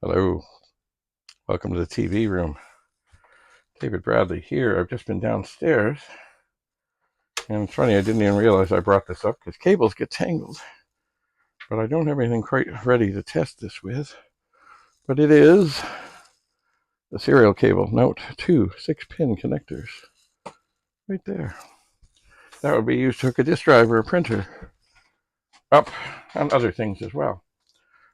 Hello, welcome to the TV room. David Bradley here. I've just been downstairs, and it's funny, I didn't even realize I brought this up because cables get tangled. But I don't have anything quite ready to test this with. But it is the serial cable. Note 2 6-pin connectors. Right there. That would be used to hook a disk drive or a printer up, and other things as well.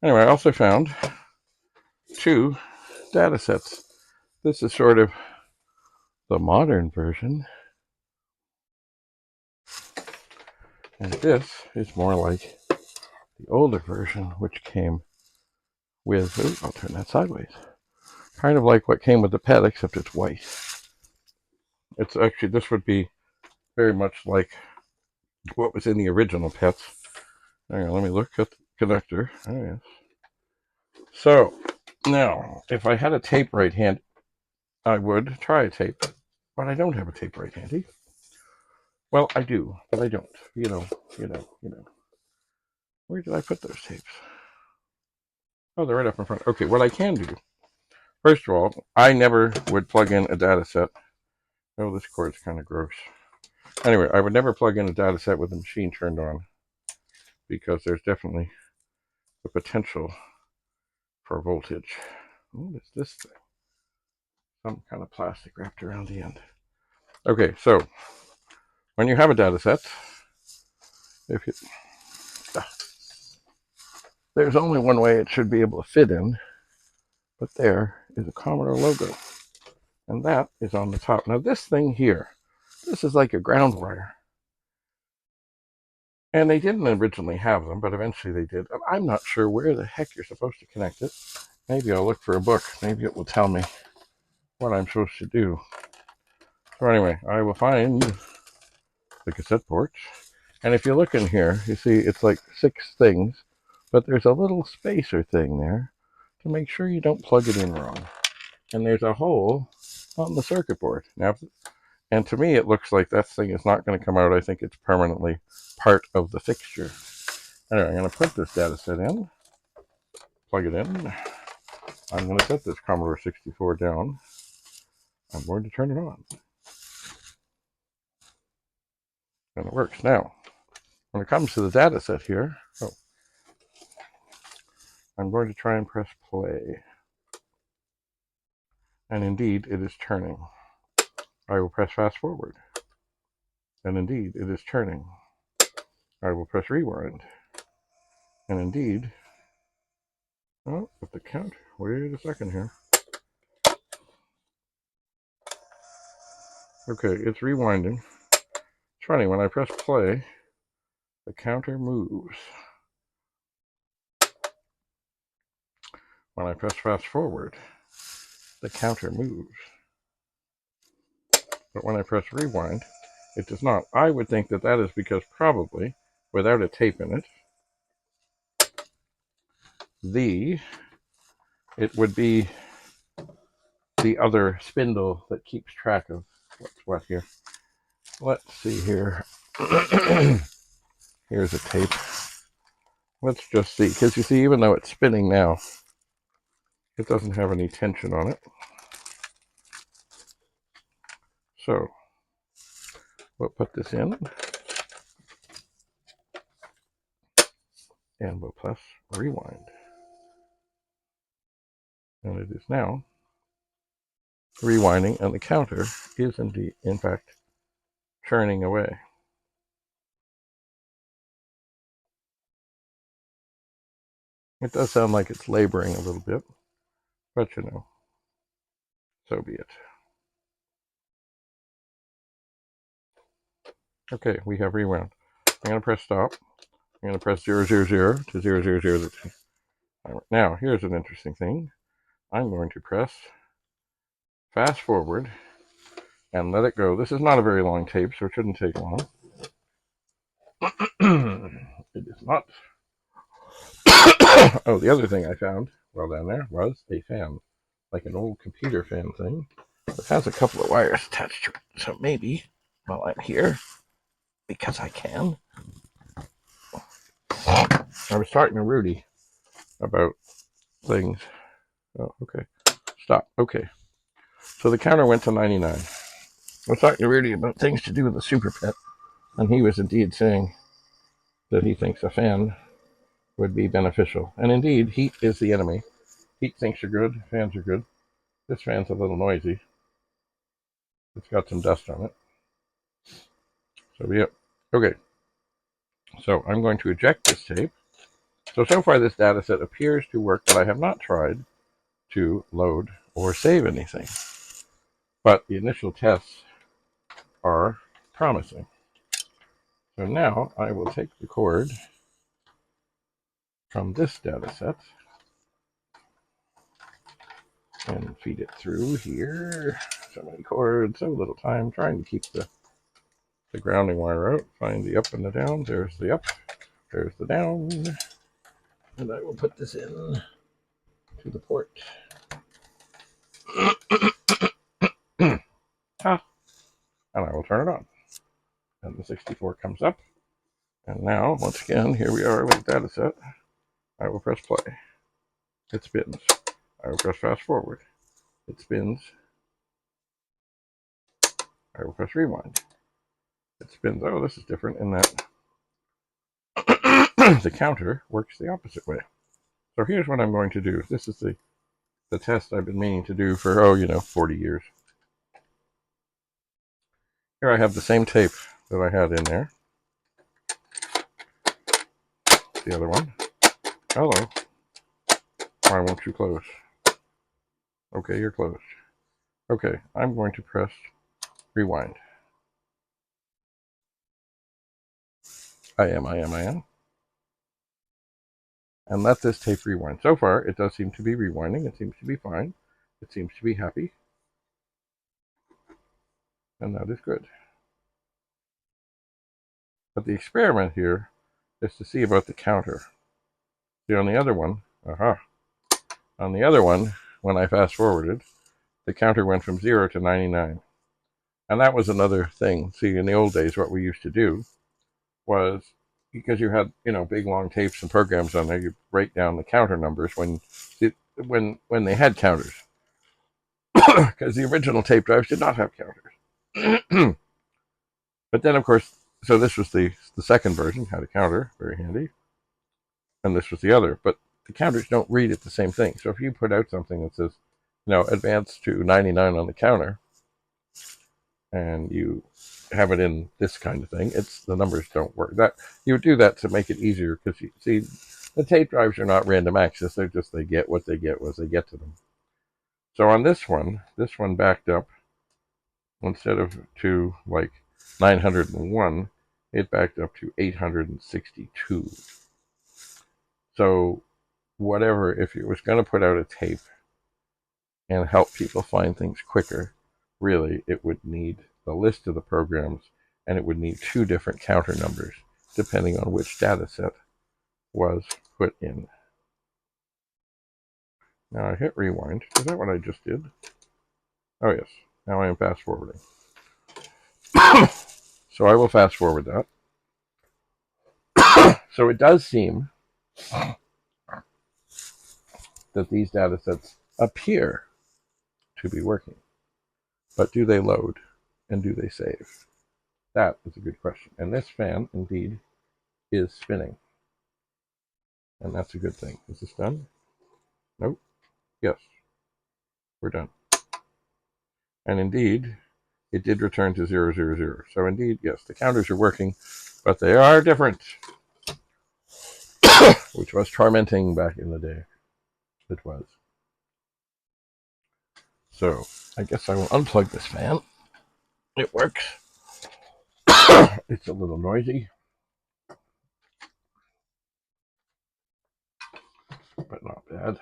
Anyway, I also found 2 data sets. This is sort of the modern version, and this is more like the older version, which came with, ooh, I'll turn that sideways, kind of like what came with the PET, except it's white. It's actually, this would be very much like what was in the original PETs. Hang on, let me look at the connector. Oh, yes. So, now, if I had a tape right hand, I would try a tape, but I don't have a tape right handy. Well, I do, but I don't. You know. Where did I put those tapes? Oh, they're right up in front. Okay, what I can do, first of all, I never would plug in a data set. Oh, this cord's kind of gross. Anyway, I would never plug in a data set with the machine turned on because there's definitely the potential for voltage. What is this thing? Some kind of plastic wrapped around the end. Okay, so when you have a data set, if you, there's only one way it should be able to fit in, but there is a Commodore logo, and that is on the top. Now this thing here, this is like a ground wire. And they didn't originally have them, but eventually they did. I'm not sure where the heck you're supposed to connect it. Maybe I'll look for a book. Maybe it will tell me what I'm supposed to do. So anyway, I will find the cassette port. And if you look in here, you see it's like 6 things, but there's a little spacer thing there to make sure you don't plug it in wrong. And there's a hole on the circuit board. Now, and to me, it looks like that thing is not going to come out. I think it's permanently part of the fixture. Anyway, I'm going to put this data set in, plug it in. I'm going to set this Commodore 64 down. I'm going to turn it on. And it works. Now, when it comes to the data set here, I'm going to try and press play. And indeed, it is turning. I will press fast forward. And indeed, it is turning. I will press rewind. And indeed, oh, at the count, wait a second here. Okay, it's rewinding. It's funny, when I press play, the counter moves. When I press fast forward, the counter moves. But when I press rewind, it does not. I would think that that is because probably, without a tape in it, it would be the other spindle that keeps track of what's what here. Let's see here. Here's a tape. Let's just see, because you see, even though it's spinning now, it doesn't have any tension on it. So, we'll put this in, and we'll press rewind. And it is now rewinding, and the counter is indeed, in fact, churning away. It does sound like it's laboring a little bit, but you know, so be it. Okay, we have rewound. I'm going to press stop. I'm going to press 000 to 000. Now, here's an interesting thing. I'm going to press fast forward and let it go. This is not a very long tape, so it shouldn't take long. It is not. Oh, the other thing I found well down there was a fan, like an old computer fan thing. It has a couple of wires attached to it, so maybe while I'm here, because I can, I was talking to Rudy about things, Oh, okay. Stop. Okay. So the counter went to 99. We're talking to Rudy about things to do with the Super Pet, and he was indeed saying that he thinks a fan would be beneficial. And indeed, heat is the enemy. Heat sinks are good, fans are good. This fan's a little noisy. It's got some dust on it. So, yeah. Okay. So I'm going to eject this tape. So far this data set appears to work, but I have not tried to load or save anything. But the initial tests are promising. So now I will take the cord from this data set and feed it through here. So many cords, so little time, trying to keep the grounding wire out. Find the up and the down. There's the up, there's the down. And I will put this in to the port. And I will turn it on. And the 64 comes up. And now, once again, here we are with the data set. I will press play. It spins. I will press fast forward. It spins. I will press rewind. It spins. Oh, this is different in that the counter works the opposite way. So here's what I'm going to do. This is the test I've been meaning to do for, 40 years. Here I have the same tape that I had in there. The other one. Hello. Why won't you close? Okay, you're closed. Okay, I'm going to press rewind. I am. And let this tape rewind. So far, it does seem to be rewinding. It seems to be fine. It seems to be happy. And that is good. But the experiment here is to see about the counter. See, on the other one, on the other one, when I fast forwarded, the counter went from 0 to 99. And that was another thing. See, in the old days, what we used to do was, because you had, big long tapes and programs on there, you break down the counter numbers when they had counters. Because the original tape drives did not have counters. But then, of course, so this was the second version, had a counter, very handy. And this was the other. But the counters don't read at the same thing. So if you put out something that says, advance to 99 on the counter, and you have it in this kind of thing, the numbers don't work. That you would do that to make it easier, because you see, the tape drives are not random access. They're just, they get what they get as they get to them. So on this one backed up, instead of to like 901, it backed up to 862. So whatever, if it was going to put out a tape and help people find things quicker, really it would need the list of the programs, and it would need 2 different counter numbers depending on which data set was put in. Now I hit rewind. Is that what I just did? Oh yes, now I am fast forwarding. So I will fast forward that. So it does seem that these data sets appear to be working. But do they load, and do they save? That is a good question. And this fan, indeed, is spinning. And that's a good thing. Is this done? Nope. Yes. We're done. And indeed, it did return to 000. So indeed, yes, the counters are working, but they are different. Which was tormenting back in the day. It was. So I guess I will unplug this fan. It works. It's a little noisy, but not bad.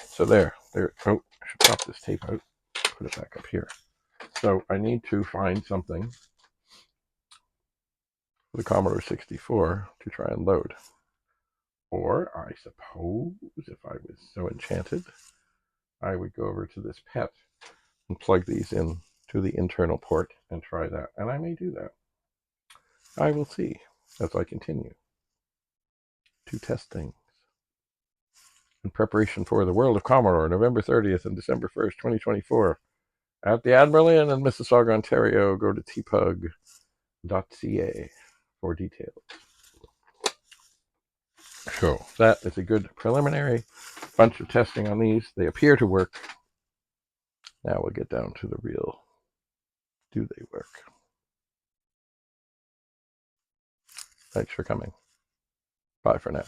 So there. Oh, I should pop this tape out. Put it back up here. So I need to find something for the Commodore 64 to try and load. Or I suppose, if I was so enchanted, I would go over to this PET and plug these in to the internal port and try that. And I may do that. I will see as I continue. to test things in preparation for the World of Commodore, November 30th and December 1st, 2024, at the Admiral Inn in Mississauga, Ontario. Go to TPUG.CA for details. So that is a good preliminary bunch of testing on these. They appear to work. Now we'll get down to the real, do they work? Thanks for coming. Bye for now.